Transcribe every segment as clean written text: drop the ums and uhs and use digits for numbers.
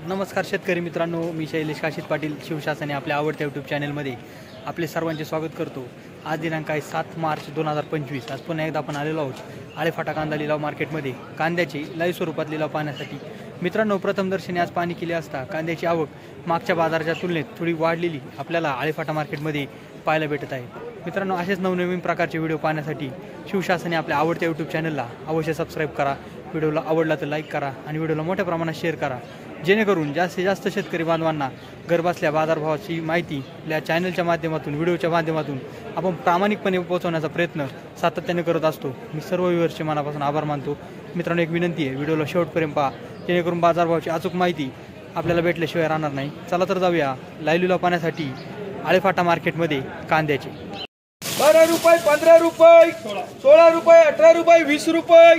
नमस्कार शेतकरी मित्रांनो, मी शैलेश काशीत पाटील शिवशासने आपल्या आवडत्या यूट्यूब चॅनलमध्ये आपले सर्वांचे स्वागत करतो। आज दिनांक आहे 7 मार्च 2025। आज पुन्हा एकदा आपण आलेलो आहोत आळेफाटा कांदा लिलाव मार्केटमध्ये कांद्याचे लाईव्ह स्वरूपात लिलाव पाहण्यासाठी। मित्रांनो, प्रथमदर्शनी आज पाणी केले असता कांद्याची आवक मागच्या बाजाराच्या तुलनेत थोडी वाढलेली आपल्याला आळेफाटा मार्केटमध्ये पाहायला भेटत आहे। मित्रांनो, असेच नवनवीन प्रकारचे व्हिडिओ पाहण्यासाठी शिवशासने आपल्या आवडत्या यूट्यूब चॅनलला अवश्य सबस्क्राईब करा। व्हिडिओला आवडला तर लाईक करा आणि व्हिडिओला मोठ्या प्रमाणात शेअर करा, जेणेकरून जास्तीत जास्त शेतकरी बांधवांना घरबसल्या बाजारभावाची माहिती आपल्या चॅनलच्या माध्यमातून व्हिडिओच्या माध्यमातून आपण प्रामाणिकपणे पोहोचवण्याचा प्रयत्न सातत्याने करत असतो। मी सर्व व्ह्यूअर्सचे मनापासून आभार मानतो। मित्रांनो, एक विनंती आहे, व्हिडिओला शेवटपर्यंत पहा, जेणेकरून बाजारभावाची अचूक माहिती आपल्याला भेटल्याशिवाय राहणार नाही। चला तर जाऊया लाईव्ह लिलाव पाहण्यासाठी आळेफाटा मार्केटमध्ये कांद्याचे। 12 रुपये, 15 रुपये, 16 रुपये, 18 रुपये, 20 रुपये,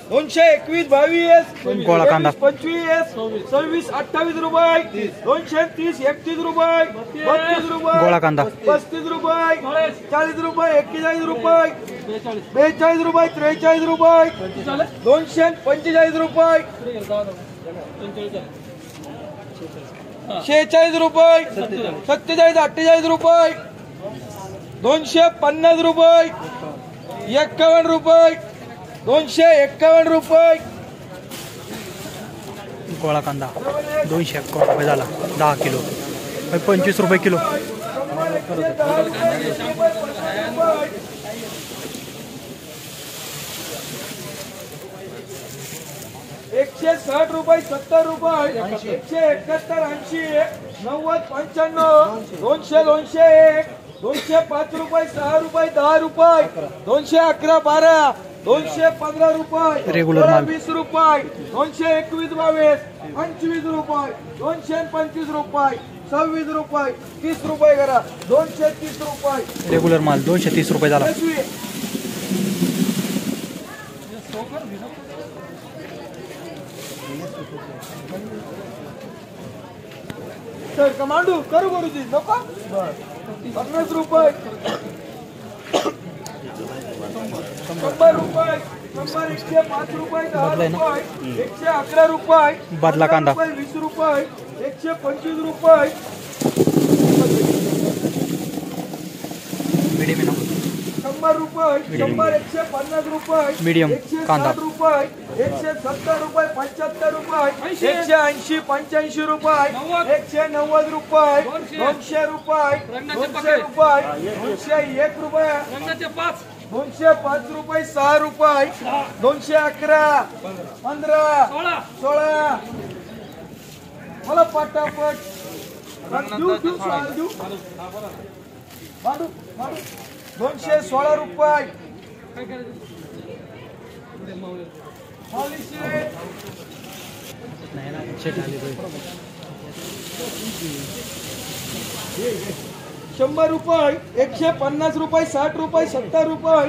221, 22, गोळा कांदा 25, 26, 28 रुपये, 230, 31 रुपये, 32 रुपये, गोळा कांदा 35 रुपये, 40 रुपये, 41 रुपये, 42 रुपये, 43 रुपये, 245 रुपये, 46 रुपये, 47, 48 रुपये, 250 रुपये, 51 रुपये, 251 रुपये, गोळा कांदा 251 रुपये झाला 10 किलो, 25 रुपये किलो। 160 रुपये, 70 रुपये, 171, 80, 90, 95, 200, 201, 205 रुपये, 6 रुपये, 10 रुपये, 211, 12, 215 रुपये, रेग्युलर माल 20 रुपये, 221, 22, 25 रुपये, 225 रुपये, 26 रुपये, 30 रुपये करा, 230 रुपये रेग्युलर माल 230 रुपये झाला। सर कमांडू करू गुरुजी नको 50 रुपये, 100 रुपये, 105 रुपये, 10 रुपये, 111 रुपये, बदला कांदा 20 रुपये, 125 रुपये, मीडियम 100 रुपये, 100, 150 रुपये, मीडियम कांदा 160 रुपये, 170 रुपये, 75 रुपये, 180, 85 रुपये, 190 रुपये, 200 रुपये, 200 रुपये, 201 रुपये, 205 रुपये, 6 रुपये, 211, 15, 16, मला पटापट देऊ 216 रुपये, 100 रुपये, 150 रुपये, 60 रुपये, 70 रुपये,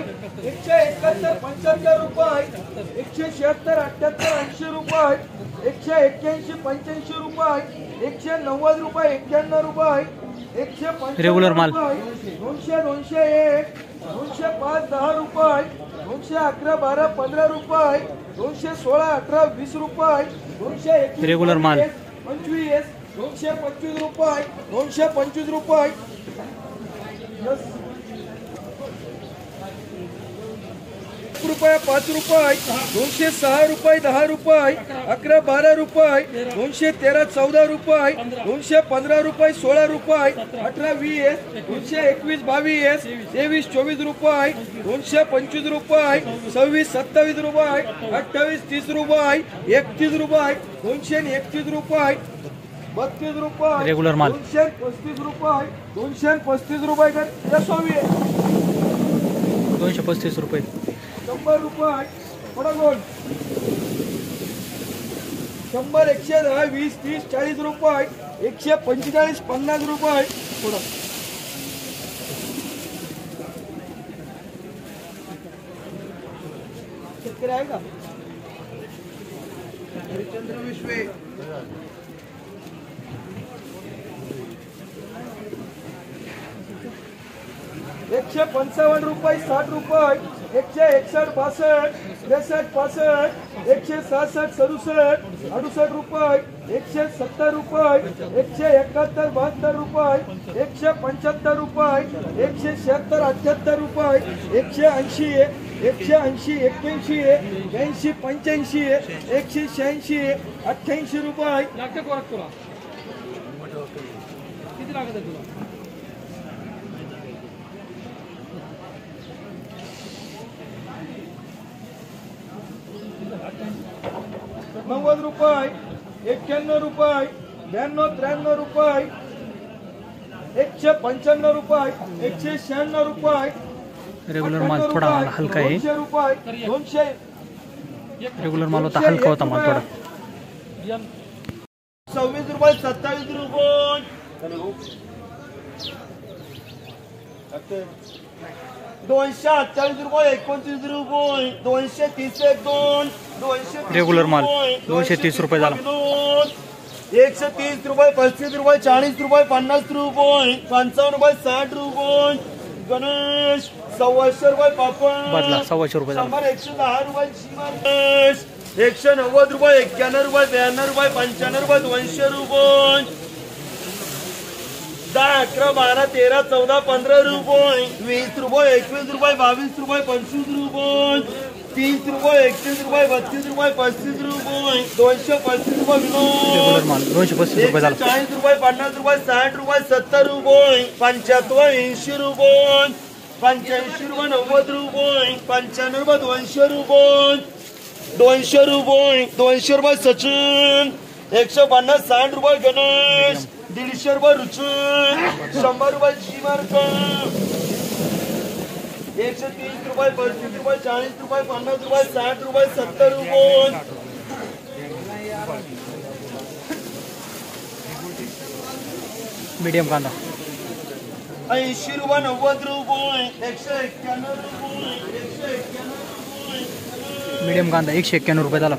171, 75 रुपये, 176, 78, 80 रुपये, 181, 85 रुपये, 190 रुपये, 91 रुपये, 150 रेग्युलर माल 200, 201, 205, 10 रुपये, 211, 12, 15 रुपये, 216, 18, 20 रुपये, 221 रेग्युलर माल 25, 225 रुपये, 225 रुपये, रुपये, 5 रुपये, 206 रुपये, 10 रुपये, 11, 12 रुपये, 213, 14 रुपये, 215 रुपये, 16 रुपये, 18, 20, 221, 22, 23, 24 रुपये, 225 रुपये, 26, 27 रुपये, 28, 30 रुपये, 31 रुपये, 231 रुपये, 32 रुपये, रेग्युलर माल 235 रुपये, 235 रुपये कर 235 रुपये, 100 रुपये, थोडा गोल 100, 110, 20, 30, 40 रुपये, 145, 50 रुपये, थोडा शेतकरी आहे का हरिचंद्र विश्वे 155 रुपये, 60 रुपये, 161, 62, 63, 65, 166 67 68 रुपये 170 रुपये 171 72 रुपये 175 रुपये 176 78 रुपये 180 180 81 82 85 186 88 रुपये किती लागत आहे तुला 90 रुपये 91 रुपये 92 93 रुपये 195 रुपये 196 रुपये रेग्युलर माल थोडा हलका आहे 200 रुपये 200 रेग्युलर माल होता हलका होता माल थोडा 26 रुपये 27 रुपये 248 रुपये 29 रुपये 231 2 रेग्युलर माल 230 रुपये झाला 130 रुपये 35 रुपये 40 रुपये 50 रुपये 55 रुपये 60 रुपये गणेश 100 रुपये पापड बदला 100 रुपये झाला 110 रुपये 190 रुपये 91 रुपये 92 रुपये 95 रुपये 200 रुपये 10 11 12 13 14 15 रुपये 20 रुपये 21 रुपये 22 रुपये 25 रुपये 30 रुपये 31 रुपये 32 रुपये 35 रुपये 235 रुपये रेग्युलर माल 235 रुपये झाला 40 रुपये 50 रुपये 60 रुपये 70 रुपये 75 80 रुपये 85 रुपये 90 रुपये 95 रुपये 200 रुपये 200 रुपये सचिन 150 60 रुपये गणेश 150 रुपये रुचन 100 रुपये शिमार्का 130 रुपये 35 रुपये 40 रुपये 50 रुपये 60 रुपये 70 रुपये मीडियम कांदा 80 रुपये 90 रुपये 191 रुपये 191 मीडियम कांदा 191 रुपये झाला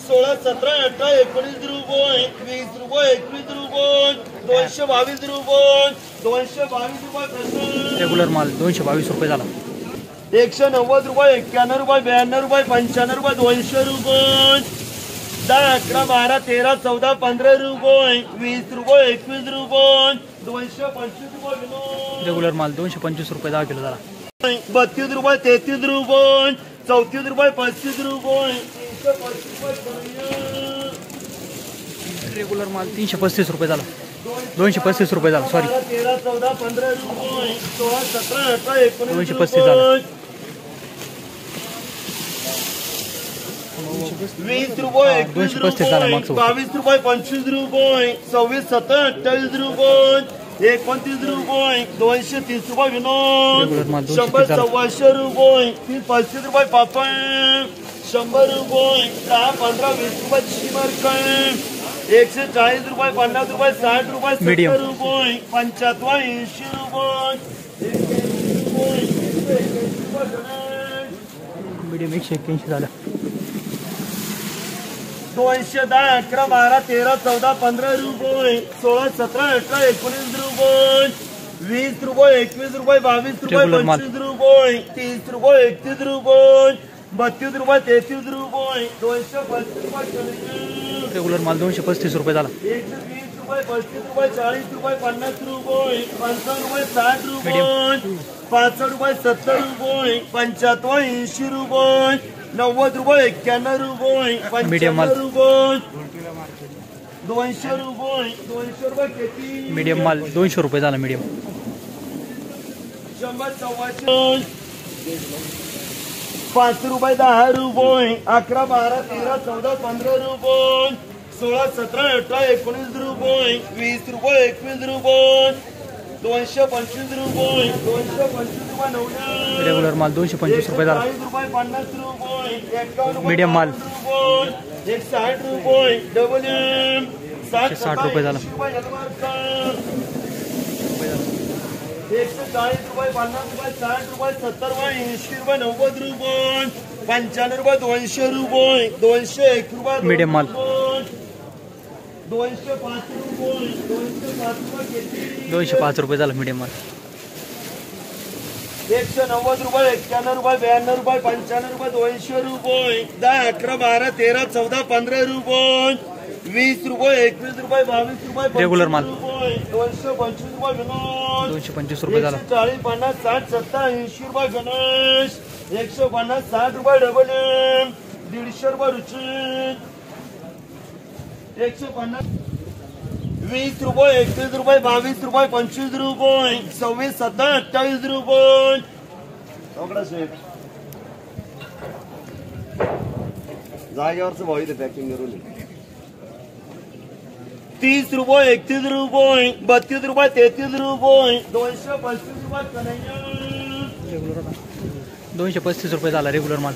16 17 18 19 रुपये 20 रुपये 21 रुपये 222 रुपये 222 रुपये रेग्युलर माल 222 रुपये झाला 190 रुपये 91 रुपये 92 रुपये 95 रुपये 200 रुपये 10 11 12 13 14 15 रुपये 20 रुपये 21 रुपये 225 रुपये रेग्युलर माल 225 रुपये 10 किलो झाला 32 रुपये 33 रुपये 34 रुपये 35 रुपये 325 रुपये रेग्युलर माल 335 रुपये झाला 235 रुपये झाला सॉरी 13 14 15 रुपये 16 17 18 19 235 झाला 20 रुपये 21 235 झाला रुपये मागचं 22 रुपये 25 रुपये 26 27 28 रुपये 29 रुपये 230 रुपये विनोद रेग्युलर माल 100 100 रुपये 500 रुपये पापड 100 रुपये 10 15 20 रुपये शिमरका 140 रुपये 50 रुपये 60 रुपये 70 रुपये 75 80 रुपये मीडियम 181 झाला 210 11 12 13 14 15 रुपये 16 17 18 19 रुपये 20 रुपये 21 रुपये 22 रुपये 25 रुपये 30 रुपये 31 रुपये 32 रुपये 33 रुपये 235 रुपये रेग्युलर माल 235 रुपये झाला 120 रुपये 35 रुपये 40 रुपये 50 रुपये 55 रुपये 60 रुपये 65 रुपये 70 रुपये 75 80 रुपये 90 रुपये 91 रुपये 95 रुपये 200 रुपये 200 रुपये किती मीडियम माल 200 रुपये झाला मीडियम 100 5 रुपये 10 रुपये 11 12 13 14 15 रुपये 16 17 18 19 रुपये 20 रुपये 21 रुपये 225 रुपये 225 रुपये 90 रेग्युलर माल 225 रुपये झाला 40 रुपये 50 रुपये 51 रुपये मीडियम माल 160 रुपये डबल एम 60 रुपये झाला 140 रुपये 50 रुपये 60 रुपये 70 रुपये 80 रुपये 90 रुपये 95 रुपये 200 रुपये 201 रुपये मीडियम माल 205 रुपये 205 रुपये 205 रुपये झाला मीडियम माल 190 रुपये 91 रुपये 92 रुपये 95 रुपये 200 रुपये 10 11 12 13 14 15 रुपये 20 रुपये 21 रुपये 22 रुपये रेग्युलर माल 225 रुपये विनोद 225 रुपये झाला 140 50 60 70 80 रुपये गणेश 150 60 रुपये डबल 150 रुपये रुचित 150 20 रुपये 31 रुपये 22 रुपये 25 रुपये 26 27 28 रुपये जागेवरच भाऊ इथे पॅकिंग करून 30 रुपये 31 रुपये 32 रुपये 33 रुपये 235 रुपये कन्हैया 235 रुपये झाला रेग्युलर माल